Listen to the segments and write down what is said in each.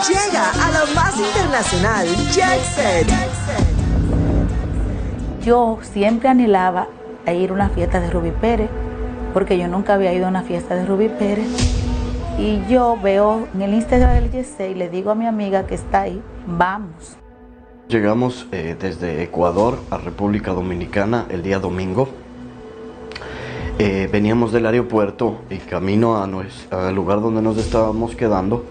llega a lo más internacional, Jet Set. Yo siempre anhelaba a ir a una fiesta de Rubí Pérez, porque yo nunca había ido a una fiesta de Rubí Pérez. Y yo veo en el Instagram del Jet Set y le digo a mi amiga que está ahí, vamos. Llegamos desde Ecuador a República Dominicana el día domingo. Veníamos del aeropuerto y camino al lugar donde nos estábamos quedando,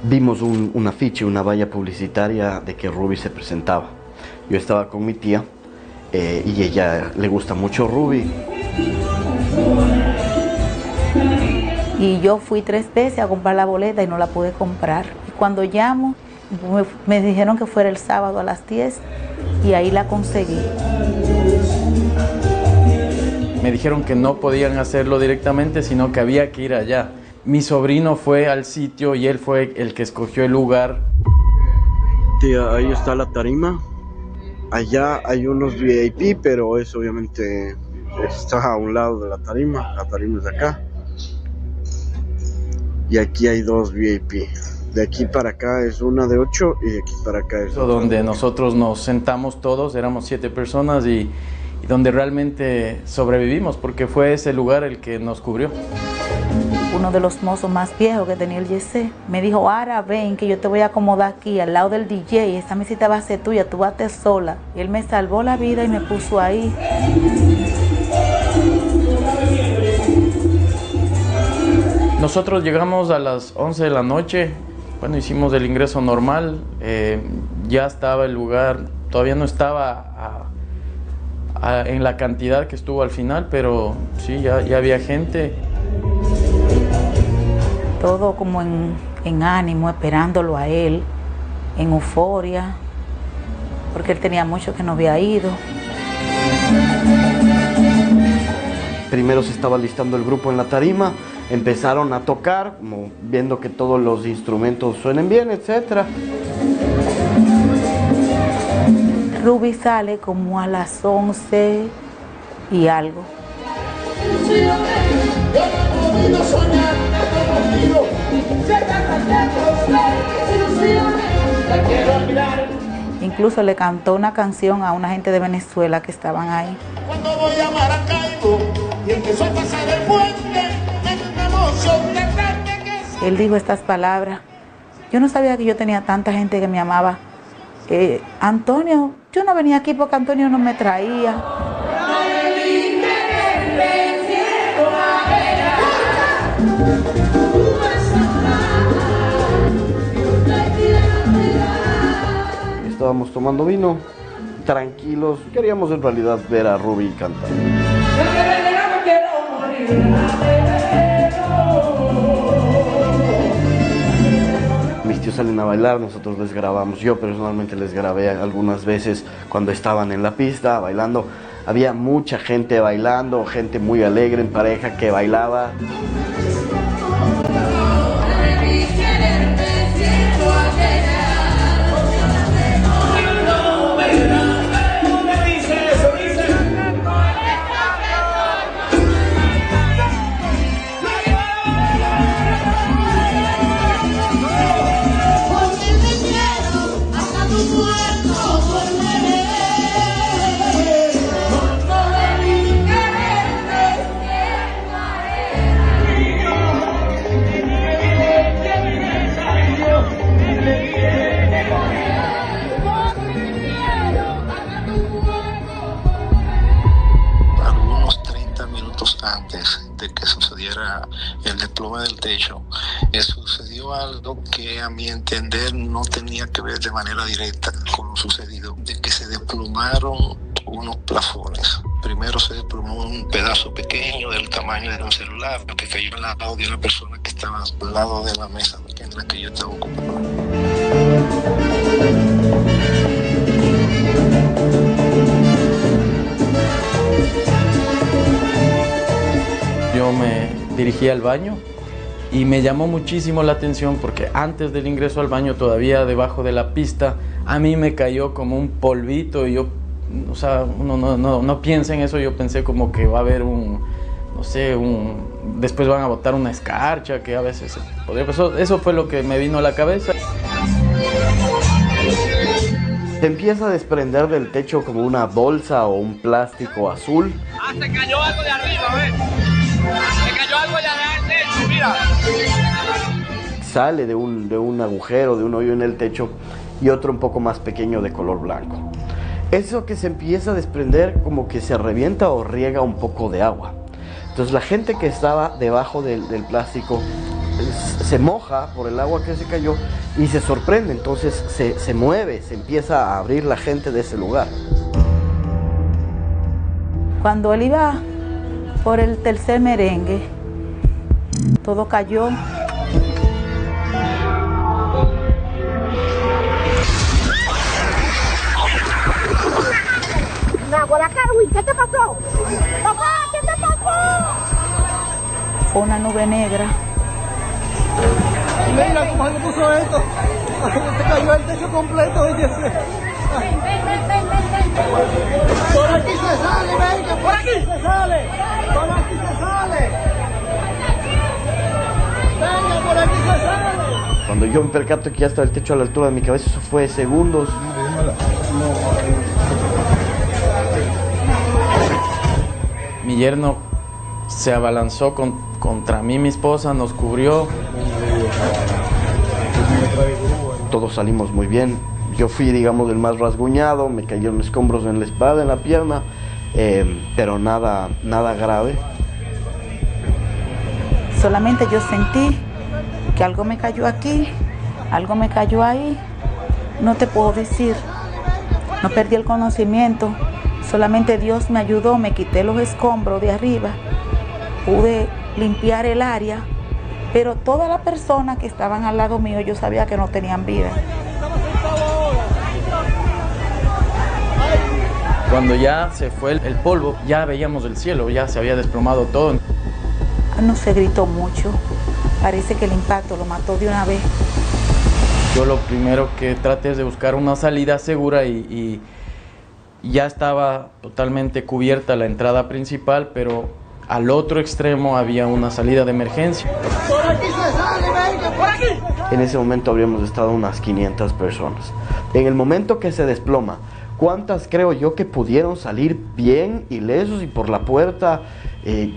vimos un afiche, una valla publicitaria de que Rubí se presentaba. Yo estaba con mi tía y ella le gusta mucho Rubí. Y yo fui 3 veces a comprar la boleta y no la pude comprar. Y cuando llamo, me dijeron que fuera el sábado a las 10 y ahí la conseguí. Me dijeron que no podían hacerlo directamente, sino que había que ir allá. Mi sobrino fue al sitio y él fue el que escogió el lugar. Tía, ahí está la tarima. Allá hay unos VIP, pero eso obviamente está a un lado de la tarima. La tarima es de acá. Y aquí hay 2 VIP. De aquí para acá es una de 8 y de aquí para acá es otra. Donde nosotros nos sentamos todos, éramos 7 personas y donde realmente sobrevivimos, porque fue ese lugar el que nos cubrió. Uno de los mozos más viejos que tenía el Jet Set me dijo, ahora ven que yo te voy a acomodar aquí al lado del DJ, esta mesita va a ser tuya, tú vas sola. Y él me salvó la vida y me puso ahí. Nosotros llegamos a las 11 de la noche, bueno, hicimos el ingreso normal, ya estaba el lugar, todavía no estaba en la cantidad que estuvo al final, pero sí, ya había gente. Todo como en ánimo, esperándolo a él, en euforia, porque él tenía mucho que no había ido. Primero se estaba listando el grupo en la tarima, empezaron a tocar, como viendo que todos los instrumentos suenen bien, etc. Rubí sale como a las 11 y algo. Incluso le cantó una canción a una gente de Venezuela que estaban ahí. Cuando voy a Maracaibo y empezó a pasar el puente, me emoción de tarde que... Él dijo estas palabras. Yo no sabía que yo tenía tanta gente que me amaba. Antonio, yo no venía aquí porque Antonio no me traía. Estábamos tomando vino, tranquilos, queríamos en realidad ver a Rubí cantar. Mis tíos salen a bailar, nosotros les grabamos. Yo personalmente les grabé algunas veces cuando estaban en la pista bailando. Había mucha gente bailando, gente muy alegre en pareja que bailaba. Antes de que sucediera el desplome del techo, sucedió algo que a mi entender no tenía que ver de manera directa con lo sucedido, de que se desplomaron unos plafones. Primero se desplomó un pedazo pequeño del tamaño de un celular que cayó al lado de una persona que estaba al lado de la mesa en la que yo estaba ocupado. Yo me dirigí al baño y me llamó muchísimo la atención porque antes del ingreso al baño, todavía debajo de la pista, a mí me cayó como un polvito y yo, o sea, uno no piensa en eso. Yo pensé como que va a haber después van a botar una escarcha que a veces podría pasar. Eso fue lo que me vino a la cabeza. Se empieza a desprender del techo como una bolsa o un plástico azul. Se cayó algo de arriba, a ver. Se cayó algo allá del techo, mira. Sale de un agujero, de un hoyo en el techo, y otro un poco más pequeño de color blanco. Eso que se empieza a desprender como que se revienta o riega un poco de agua. Entonces la gente que estaba debajo del plástico se moja por el agua que se cayó y se sorprende, entonces se mueve, se empieza a abrir la gente de ese lugar. Cuando él iba por el tercer merengue, todo cayó. ¿Qué te pasó? Papá, ¿qué te pasó? Fue una nube negra. Mira cómo se me puso esto. Se cayó el techo completo. Ven. Por aquí se sale, venga, por aquí se sale. Por aquí se sale. Venga, por aquí se sale. Cuando yo me percato que ya estaba el techo a la altura de mi cabeza, eso fue segundos. Mi yerno se abalanzó contra mí, mi esposa, nos cubrió. Todos salimos muy bien. Yo fui, digamos, el más rasguñado, me cayeron escombros en la espalda, en la pierna, pero nada grave. Solamente yo sentí que algo me cayó aquí, algo me cayó ahí. No te puedo decir, no perdí el conocimiento. Solamente Dios me ayudó, me quité los escombros de arriba, pude limpiar el área, pero todas las personas que estaban al lado mío, yo sabía que no tenían vida. Cuando ya se fue el polvo, ya veíamos el cielo, ya se había desplomado todo. No se gritó mucho, parece que el impacto lo mató de una vez. Yo lo primero que traté es de buscar una salida segura y ya estaba totalmente cubierta la entrada principal, pero al otro extremo había una salida de emergencia. Por aquí se sale, venga, por aquí. En ese momento habríamos estado unas 500 personas. En el momento que se desploma, ¿cuántas creo yo que pudieron salir bien, ilesos y por la puerta?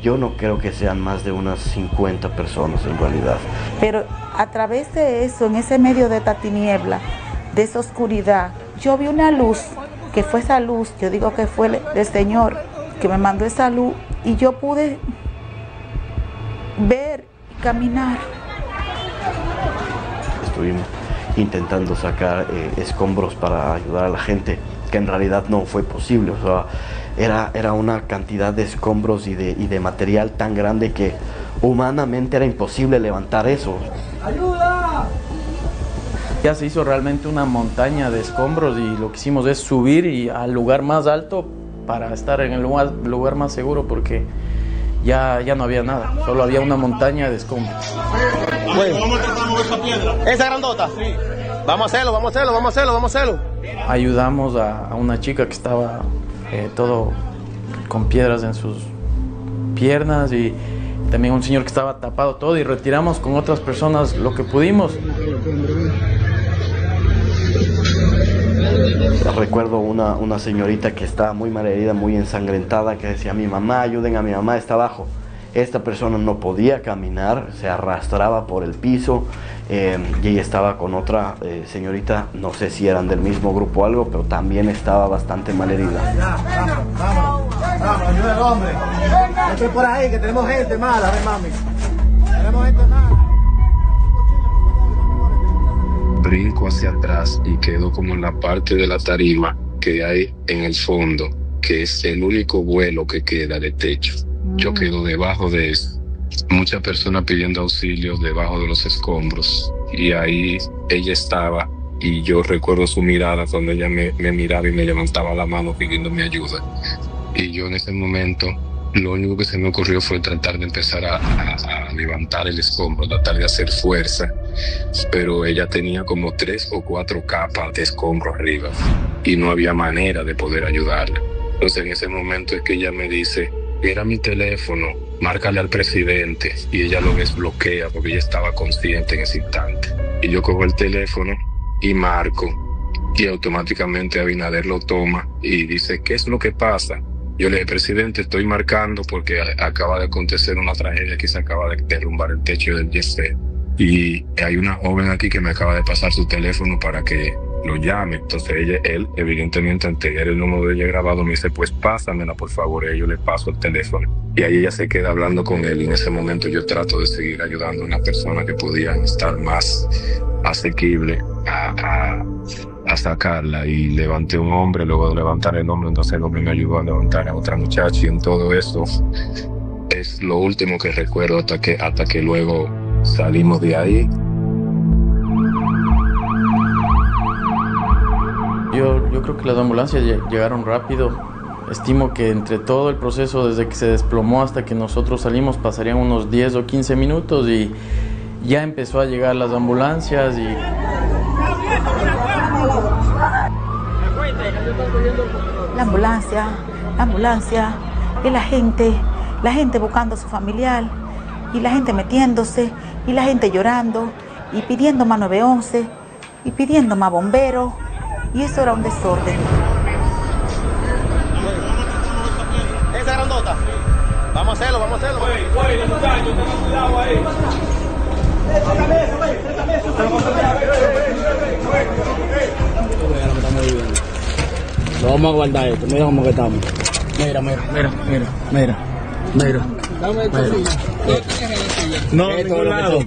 Yo no creo que sean más de unas 50 personas en realidad. Pero a través de eso, en ese medio de esta tiniebla, de esa oscuridad, yo vi una luz, que fue esa luz, yo digo que fue el Señor que me mandó esa luz, y yo pude ver y caminar. Estuvimos intentando sacar escombros para ayudar a la gente, que en realidad no fue posible. O sea, era una cantidad de escombros y de material tan grande que humanamente era imposible levantar eso. ¡Ayuda! Ya se hizo realmente una montaña de escombros y lo que hicimos es subir al lugar más alto para estar en el lugar más seguro, porque ya no había nada, solo había una montaña de escombros. Bueno, ¿cómo tratamos esa piedra? ¿Esa grandota? Sí. Vamos a hacerlo. Ayudamos a una chica que estaba todo con piedras en sus piernas y también un señor que estaba tapado todo, y retiramos con otras personas lo que pudimos. Recuerdo una señorita que estaba muy malherida, muy ensangrentada, que decía: mi mamá, ayuden a mi mamá, está abajo. Esta persona no podía caminar, se arrastraba por el piso, y ella estaba con otra señorita, no sé si eran del mismo grupo o algo, pero también estaba bastante malherida. Vamos, ayuda al hombre. Estoy por ahí, que tenemos gente mala, ven, mami. Tenemos gente mala. Brinco hacia atrás y quedo como en la parte de la tarima que hay en el fondo, que es el único vuelo que queda de techo. Yo quedo debajo de eso. Muchas personas pidiendo auxilio debajo de los escombros, y ahí ella estaba, y yo recuerdo su mirada cuando ella me miraba y me levantaba la mano pidiéndome ayuda. Y yo en ese momento lo único que se me ocurrió fue tratar de empezar a levantar el escombro, tratar de hacer fuerza, pero ella tenía como 3 o 4 capas de escombro arriba y no había manera de poder ayudarla. Entonces en ese momento es que ella me dice: era mi teléfono, márcale al presidente, y ella lo desbloquea porque ella estaba consciente en ese instante. Y yo cojo el teléfono y marco, y automáticamente Abinader lo toma y dice, ¿qué es lo que pasa? Yo le dije, presidente, estoy marcando porque acaba de acontecer una tragedia que se acaba de derrumbar el techo del YC. Y hay una joven aquí que me acaba de pasar su teléfono para que lo llame. Entonces él, evidentemente, al tener el número de ella grabado, me dice, pues pásamela, por favor. Y yo le paso el teléfono. Y ahí ella se queda hablando con él. Y en ese momento yo trato de seguir ayudando a una persona que podía estar más asequible a sacarla, y levanté un hombre. Luego de levantar el hombre, entonces el hombre me ayudó a levantar a otra muchacha, y en todo eso es lo último que recuerdo hasta que luego salimos de ahí. Yo creo que las ambulancias llegaron rápido. Estimo que entre todo el proceso, desde que se desplomó hasta que nosotros salimos, pasarían unos 10 o 15 minutos y ya empezó a llegar las ambulancias y... La ambulancia, y la gente buscando a su familiar, y la gente metiéndose, y la gente llorando, y pidiendo más 911, y pidiendo más bomberos, y eso era un desorden. Esa grandota. Vamos a hacerlo. Lo vamos a guardar esto, mira cómo que estamos. Mira. Dame esto. No, en ningún lado.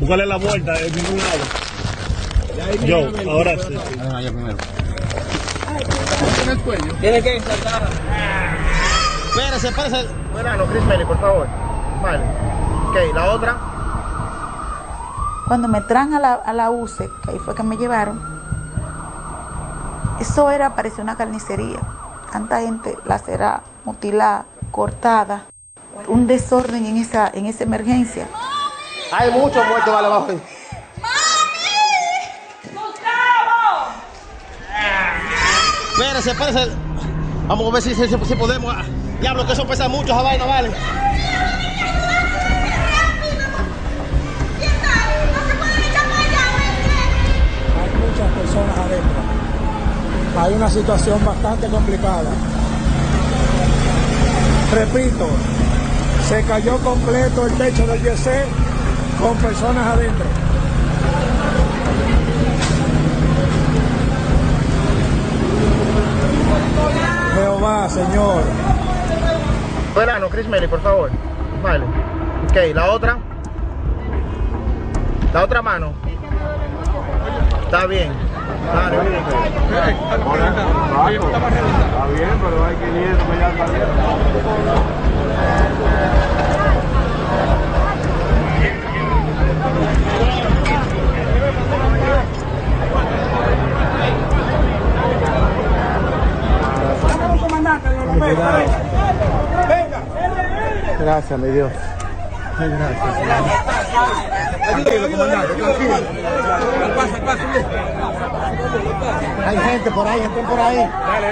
Búscale la vuelta, en ningún lado. Yo, ahora sí. Allá primero. Tiene que saltar. Espérese. Bueno, Chris Meli, por favor. Vale. Ok, la otra. Cuando me traen a la UCE, que ahí fue que me llevaron, eso parecía una carnicería. Tanta gente lacerada, mutilada, cortada. Un desorden en esa emergencia. Hay muchos muertos, vale, abajo. Espérese. Vamos a ver si podemos. Diablo, que eso pesa mucho, esa vaina, vale. Hay muchas personas adentro. Hay una situación bastante complicada. Repito, se cayó completo el techo del YC con personas adentro. Jehová, Señor. Bueno, Chris Meli, por favor. Vale. Ok, la otra. La otra mano. Está bien. Dale, Está bien, pero hay 500 ya está bien. Gracias, mi Dios. Gracias. Tranquilo, comandante, tranquilo. Hay gente por ahí, estén por ahí. Dale.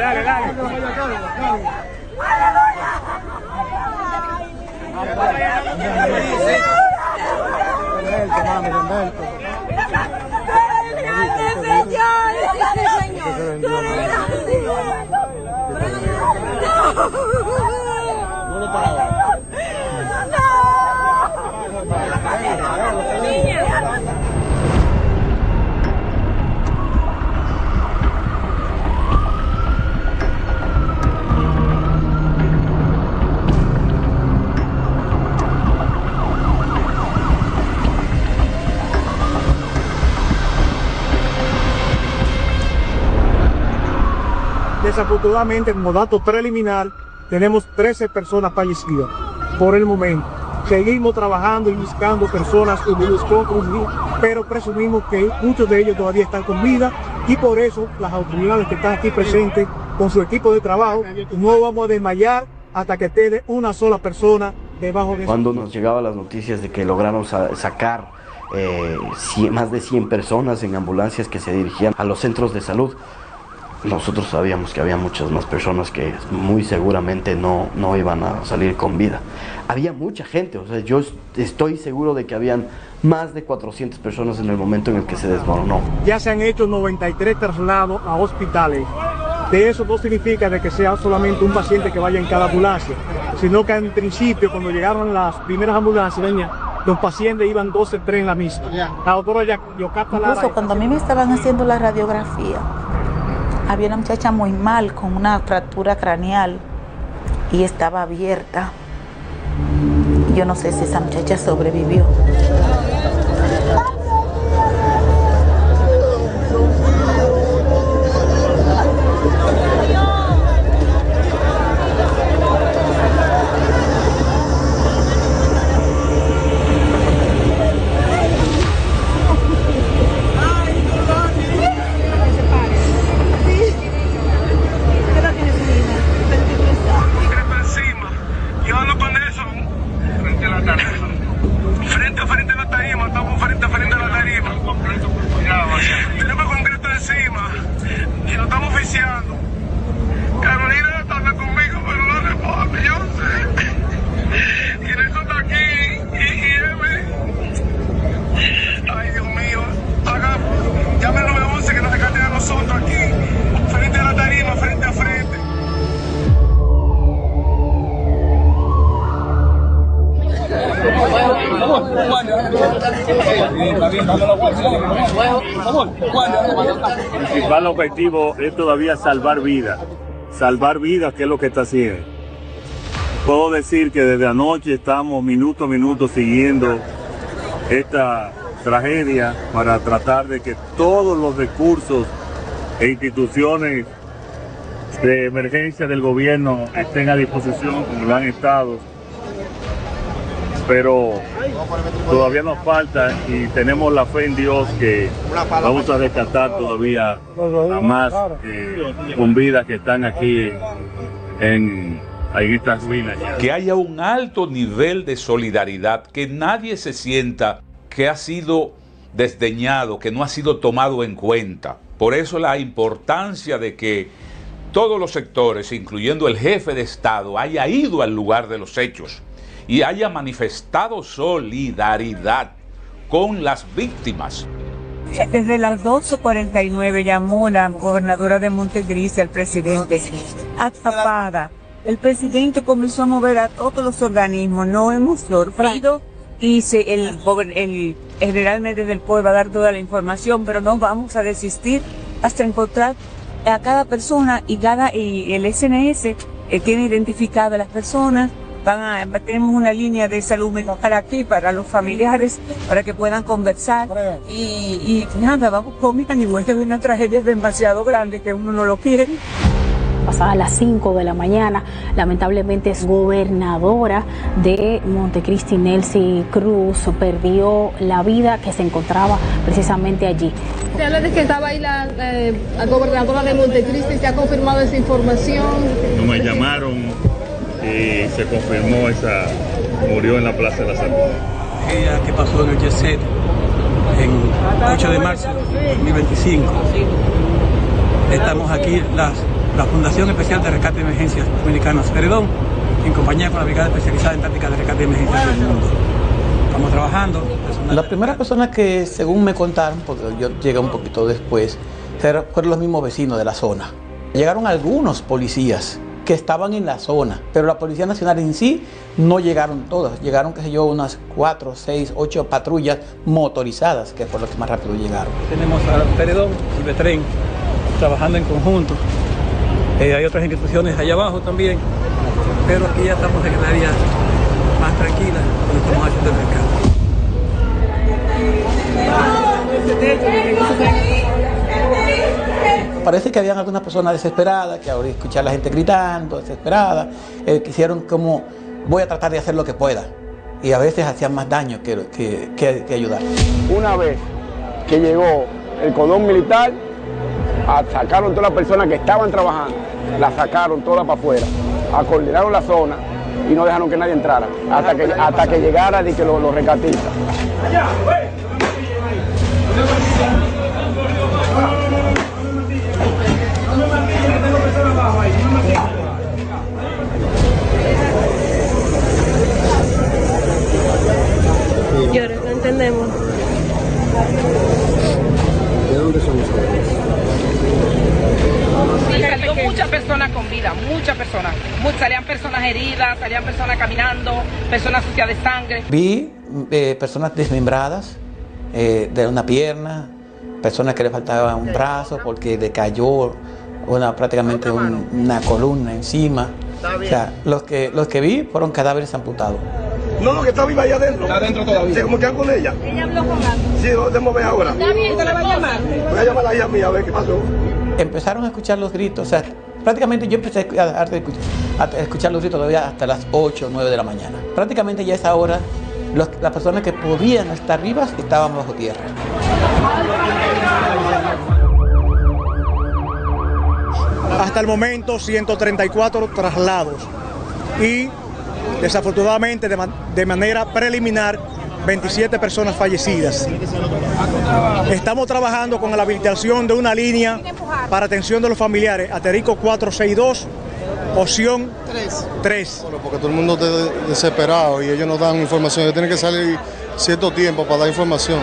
Desafortunadamente, como dato preliminar, tenemos 13 personas fallecidas por el momento. Seguimos trabajando y buscando personas, pero presumimos que muchos de ellos todavía están con vida, y por eso las autoridades que están aquí presentes con su equipo de trabajo no vamos a desmayar hasta que esté una sola persona debajo de... Cuando nos llegaban las noticias de que lograron sacar más de 100 personas en ambulancias que se dirigían a los centros de salud, nosotros sabíamos que había muchas más personas que muy seguramente no iban a salir con vida. Había mucha gente, o sea, yo estoy seguro de que habían más de 400 personas en el momento en el que se desmoronó. Ya se han hecho 93 traslados a hospitales. De eso no significa de que sea solamente un paciente que vaya en cada ambulancia, sino que en principio, cuando llegaron las primeras ambulancias, los pacientes iban 12, 3 en la misma. La doctora Yocasta Lara... Incluso cuando a mí me estaban haciendo la radiografía, había una muchacha muy mal con una fractura craneal y estaba abierta. Yo no sé si esa muchacha sobrevivió. El principal objetivo es todavía salvar vidas, que es lo que está haciendo. Puedo decir que desde anoche estamos minuto a minuto siguiendo esta tragedia para tratar de que todos los recursos e instituciones de emergencia del gobierno estén a disposición como lo han estado. Pero todavía nos falta y tenemos la fe en Dios que vamos a rescatar todavía a más con vidas que están aquí en estas ruinas. Que haya un alto nivel de solidaridad, que nadie se sienta que ha sido desdeñado, que no ha sido tomado en cuenta. Por eso la importancia de que todos los sectores, incluyendo el jefe de Estado, haya ido al lugar de los hechos y haya manifestado solidaridad con las víctimas. Desde las 12:49 llamó la gobernadora de Montecristi al presidente, atrapada. El presidente comenzó a mover a todos los organismos, no hemos sorprendido, y el general Méndez del Poder va a dar toda la información, pero no vamos a desistir hasta encontrar a cada persona y el SNS tiene identificadas a las personas. Tenemos una línea de salud mental aquí para los familiares, para que puedan conversar y nada, vamos conmigo, igual que una tragedia demasiado grande que uno no lo quiere. Pasada las 5 de la mañana, lamentablemente es gobernadora de Montecristi, Nelcy Cruz, perdió la vida, que se encontraba precisamente allí. Se habla de que estaba ahí la gobernadora de Montecristi, ¿se ha confirmado esa información? No me llamaron. Y se confirmó murió en la Plaza de la Salud. Ella que pasó en el Yeset en 8 de marzo de 2025. Estamos aquí, la Fundación Especial de Rescate de Emergencias Dominicanas Ceredón, en compañía con la Brigada Especializada en Tácticas de Rescate de Emergencias del Mundo. Estamos trabajando. Las primeras personas que, según me contaron, porque yo llegué un poquito después, fueron los mismos vecinos de la zona. Llegaron algunos policías que estaban en la zona, pero la Policía Nacional en sí no llegaron todas, llegaron, qué sé yo, unas 4, 6, 8 patrullas motorizadas, que fue lo que más rápido llegaron. Tenemos a Ceredón y Betren trabajando en conjunto, hay otras instituciones allá abajo también, pero aquí ya estamos en el área más tranquila, donde estamos haciendo el rescate. Parece que habían algunas personas desesperadas, que ahora escuchar a la gente gritando, desesperada, quisieron como, voy a tratar de hacer lo que pueda. Y a veces hacían más daño que ayudar. Una vez que llegó el cordón militar, sacaron todas las personas que estaban trabajando, las sacaron todas para afuera, acordenaron la zona y no dejaron que nadie entrara, hasta que llegara los rescatistas. salían personas caminando, personas sucias de sangre. Vi personas desmembradas de una pierna, personas que le faltaba un brazo porque le cayó prácticamente una columna encima. O sea, los que vi fueron cadáveres amputados. No, que está viva allá adentro. Está adentro todavía. Sí, ¿cómo quedan con ella? Ella habló con alguien. Sí, debemos ver ahora. Está bien, ¿te la va a llamar? Voy a llamar a la hija mía a ver qué pasó. Empezaron a escuchar los gritos, o sea, prácticamente yo empecé a escuchar los gritos todavía hasta las 8 o 9 de la mañana. Prácticamente ya a esa hora, las personas que podían estar vivas estaban bajo tierra. Hasta el momento 134 traslados y desafortunadamente de manera preliminar 27 personas fallecidas. Estamos trabajando con la habilitación de una línea para atención de los familiares, Aterico 462, opción 3. Bueno, porque todo el mundo está desesperado y ellos no dan información, ellos tienen que salir cierto tiempo para dar información.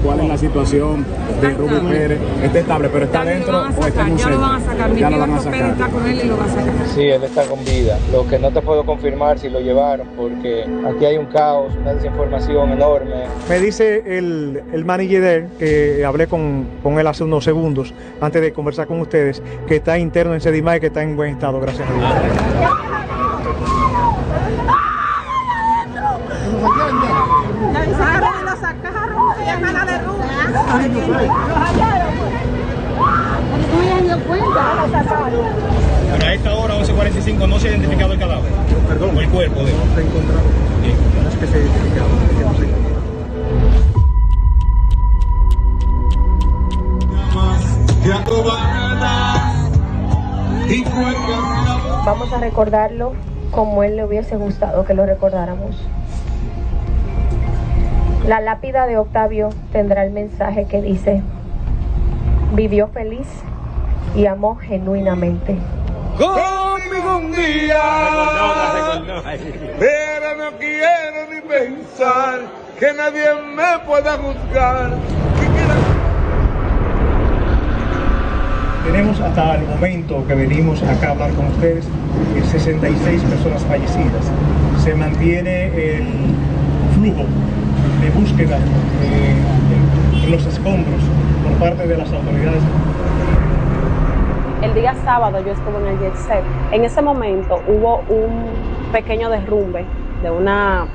¿Cuál es la situación de Rubí Pérez? ¿Está estable, pero está dentro o está en un centro? Ya lo van a sacar, mi tío Pérez está con él y lo va a sacar. Sí, él está con vida. Lo que no te puedo confirmar si lo llevaron, porque aquí hay un caos, una desinformación enorme. Me dice el manager que hablé con él hace unos segundos, antes de conversar con ustedes, que está interno en Sedimar y que está en buen estado, gracias a Dios. Pero a esta hora, 11:45, no se ha identificado el cadáver. Perdón. O el cuerpo de. No se ha encontrado. No es que se ha identificado. Vamos a recordarlo como él le hubiese gustado que lo recordáramos. La lápida de Octavio tendrá el mensaje que dice: vivió feliz y amó genuinamente. Conmigo un día, pero no quiero ni pensar que nadie me pueda juzgar. Tenemos hasta el momento que venimos acá a hablar con ustedes 66 personas fallecidas. Se mantiene el flujo de búsqueda en los escombros por parte de las autoridades. El día sábado yo estuve en el Jet Set. En ese momento hubo un pequeño derrumbe de una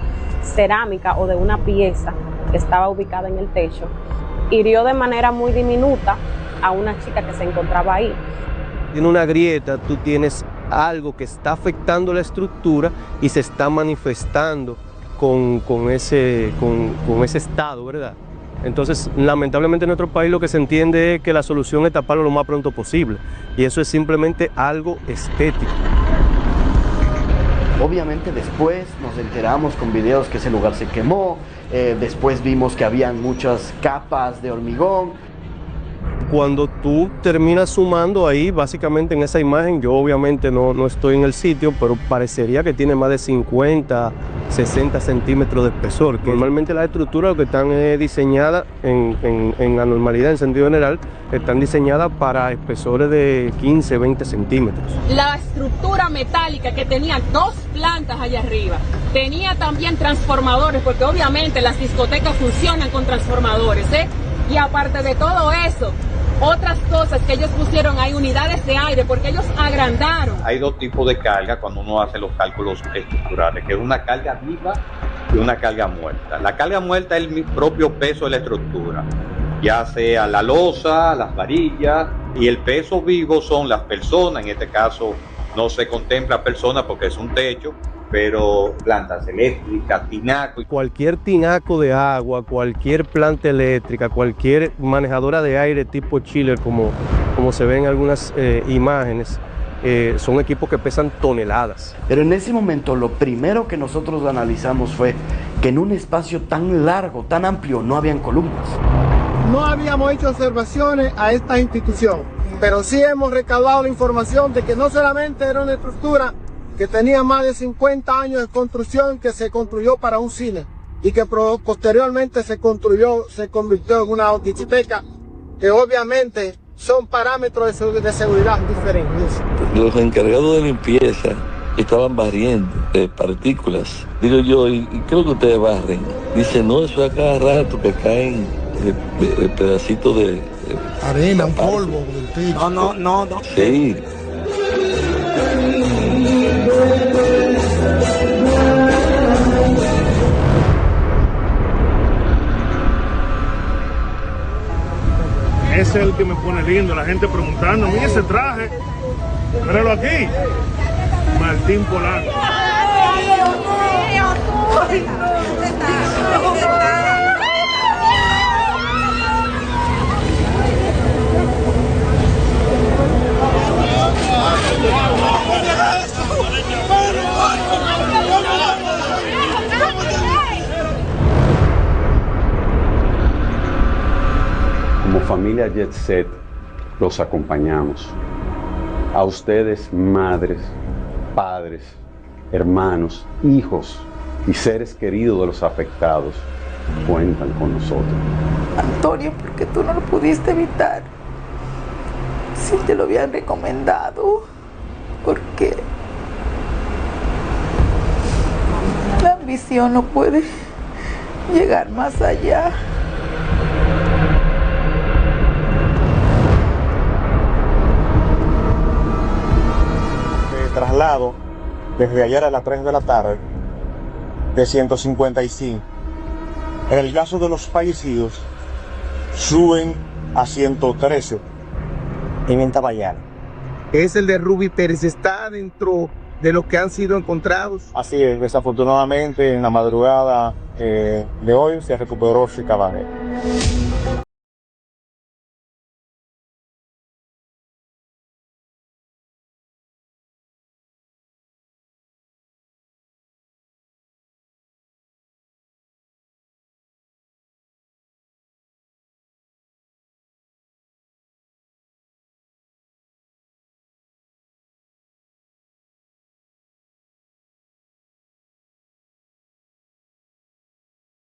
cerámica o de una pieza que estaba ubicada en el techo. Hirió de manera muy diminuta a una chica que se encontraba ahí. En una grieta tú tienes algo que está afectando la estructura y se está manifestando con ese estado, ¿verdad? Entonces, lamentablemente en nuestro país lo que se entiende es que la solución es taparlo lo más pronto posible, y eso es simplemente algo estético. Obviamente después nos enteramos con videos que ese lugar se quemó, después vimos que habían muchas capas de hormigón. Cuando tú terminas sumando ahí, básicamente en esa imagen, yo obviamente no estoy en el sitio, pero parecería que tiene más de 50, 60 centímetros de espesor. Que normalmente las estructuras lo que están diseñadas en la normalidad, en sentido general, están diseñadas para espesores de 15, 20 centímetros. La estructura metálica que tenía 2 plantas allá arriba, tenía también transformadores, porque obviamente las discotecas funcionan con transformadores, ¿eh? Y aparte de todo eso, otras cosas que ellos pusieron, hay unidades de aire, porque ellos agrandaron. Hay 2 tipos de carga cuando uno hace los cálculos estructurales, que es una carga viva y una carga muerta. La carga muerta es el propio peso de la estructura, ya sea la losa, las varillas, y el peso vivo son las personas. En este caso no se contempla personas porque es un techo, pero plantas eléctricas, tinacos. Cualquier tinaco de agua, cualquier planta eléctrica, cualquier manejadora de aire tipo chiller, como se ve en algunas imágenes, son equipos que pesan toneladas. Pero en ese momento lo primero que nosotros analizamos fue que en un espacio tan largo, tan amplio, no habían columnas. no habíamos hecho observaciones a esta institución, pero sí hemos recaudado la información de que no solamente era una estructura que tenía más de 50 años de construcción, que se construyó para un cine y que posteriormente se convirtió en una discoteca, que obviamente son parámetros de seguridad diferentes. Los encargados de limpieza estaban barriendo partículas. Digo yo, ¿y qué es lo que ustedes barren? Dice, no, eso es a cada rato que caen pedacitos de arena, un polvo del techo. No. Sí. Ese es el que me pone lindo, la gente preguntando, mira ese traje, míralo aquí, Martín Polanco. Como familia Jet Set, los acompañamos. A ustedes, madres, padres, hermanos, hijos y seres queridos de los afectados, cuentan con nosotros. Antonio, ¿por qué tú no lo pudiste evitar? Si te lo habían recomendado, ¿por qué? La ambición no puede llegar más allá. Traslado desde ayer a las 3 de la tarde de 155. En el caso de los fallecidos, suben a 113. Pimienta Bayana. Es el de Ruby Pérez, está dentro de los que han sido encontrados. Así es, desafortunadamente en la madrugada de hoy se recuperó su cadáver.